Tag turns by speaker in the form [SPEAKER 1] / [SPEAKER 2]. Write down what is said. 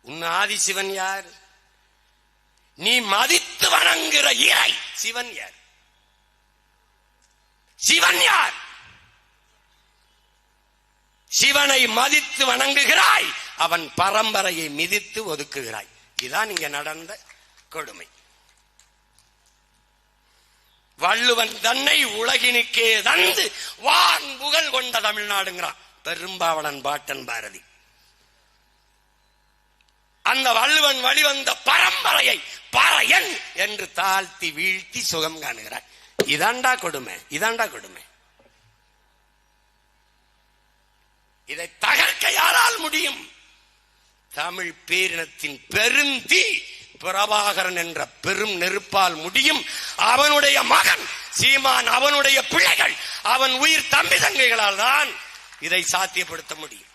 [SPEAKER 1] உன் ஆதிசிவன் யார்? நீ மதித்து வணங்குகிற இறை சிவன் யார்? சிவன் யார்? சிவனை மதித்து வணங்குகிறாய், அவன் பரம்பரையை மிதித்து ஒதுக்குகிறாய். இதுதான் இங்க நடந்த கொடுமை. வள்ளுவன் தன்னை உலகினுக்கே தந்து வான் புகழ் கொண்ட தமிழ்நாடுங்கிறான் பெரும்பாவளன் பாட்டன் பாரதி. அந்த வள்ளுவன் வழிவந்த பரம்பரையை பறையன் என்று தாழ்த்தி வீழ்த்தி சுகம் காணுகிறார். இதாண்டா கொடுமை, இதாண்டா கொடுமை. இதை தகர்க்க யாரால் முடியும்? தமிழ் பேரினத்தின் பெருந்தீ பிரபாகரன் என்ற பெரும் நெருப்பால் முடியும். அவனுடைய மகன் சீமான், அவனுடைய பிள்ளைகள், அவன் உயிர் தம்பி தங்கைகளால் தான் இதை சாத்தியப்படுத்த முடியும்.